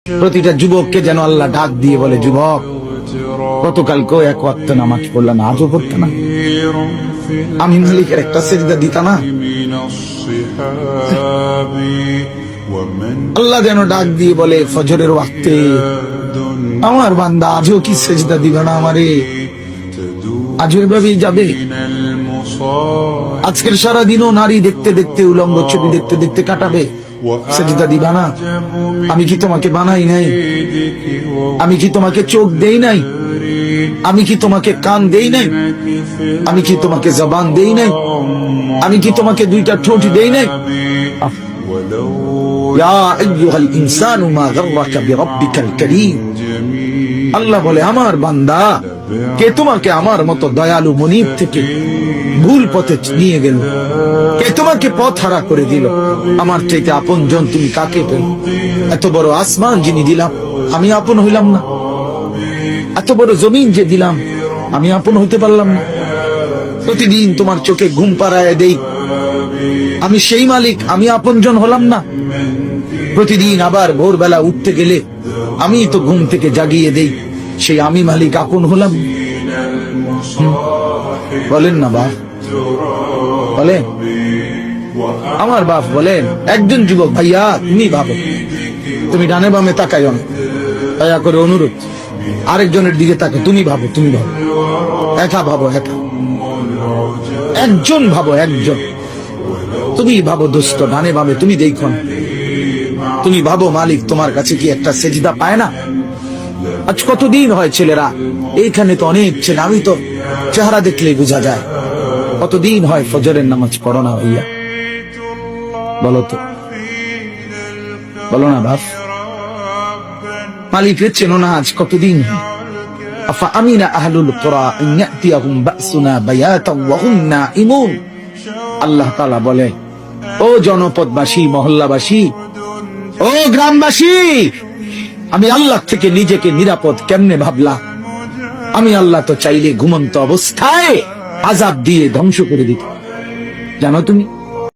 প্রতিটা যুবককে যেন আল্লাহ ডাক দিয়ে বলে, যুবক গতকালকেও এক ওয়াক্ত নামাজ পড়লা না, আজও পড়তে না, আমি মালিকের একটা সেজদা দিতা না। আল্লাহ যেন ডাক দিয়ে বলে ফজরের ওয়াক্তে, আমার বান্দা আজও কি সেজদা দিবে না আমারে? আজও এভাবেই যাবে? আজকের সারাদিনও নারী দেখতে দেখতে, উলঙ্গ ছবি দেখতে দেখতে কাটাবে, সেজদা দিবা না? আমি কি তোমাকে বানাই নাই? আমি কি তোমাকে চোখ দেই নাই? আমি কি তোমাকে কান দেই নাই? আমি কি তোমাকে জবান দেই নাই? আমি কি তোমাকে দুইটা ঠোঁট দেই নাই? ইয়া আইয়ুহাল ইনসানু মা গাররাকা বিরাব্বিকাল কারীম। আল্লাহ বলে, আমার বান্দা, কে তোমাকে আমার মতো দয়ালু মনিব থেকে ভুল পথে নিয়ে গেল? কে তোমাকে পথ হারা করে দিল? আমার চাইতে আপন জন তুমি কাকে পেল? এত বড় আসমান যিনি দিলাম, আমি আপন হইলাম না? এত বড় জমিন যে দিলাম, আমি আপন হইতে পারলাম না? প্রতিদিন তোমার চোখে ঘুম পাড়ায় দেই, আমি সেই মালিক, আমি আপন জন হলাম না? প্রতিদিন আবার ভোরবেলা উঠতে গেলে আমি তো ঘুম থেকে জাগিয়ে দেই, সেই আমি মালিক আপন হলাম? বলেন না বাপ, বলেন। আমার বাপ বলেন, একজন যুবক, ভাইয়া তুমি ভাবো, তুমি ডানে বামে তাকাইও না, দয়া করে অনুরোধ, আরেকজনের দিকে তাকে, তুমি ভাবো, তুমি ভাবো, একা ভাবো, একা, একজন ভাবো, একজন। তুমি ভাবো দোস্ত, ডানে বামে তুমি দেখো না, তুমি ভাবো মালিক তোমার কাছে কি একটা সেজদা পায় না? আজ কতদিন হয় ছেলেরা এইখানে, তো অনেক ছেলে, আমি তো চেহারা দেখলেই বোঝা যায়, কতদিন হয় ফজরের নামাজ পড়ো না ভাইয়া? বলো তো, বলো না বাপ। মালিকের চেনো না আজ কতদিন? আফা আমিনা আহলুল কুরা আন ইয়াতিয়াহুম বাসুনা বায়াতাও ওয়া হুম নাঈমুন। আল্লাহ তাআলা বলে, ও জনপদবাসী, মহল্লাবাসী, ও গ্রামবাসী, আমি আল্লাহ থেকে নিজেকে নিরাপদ কেমনে ভাবলা? আমি আল্লাহ তো চাইলে ঘুমন্ত অবস্থায় আযাব দিয়ে ধ্বংস করে দিত, জানো তুমি?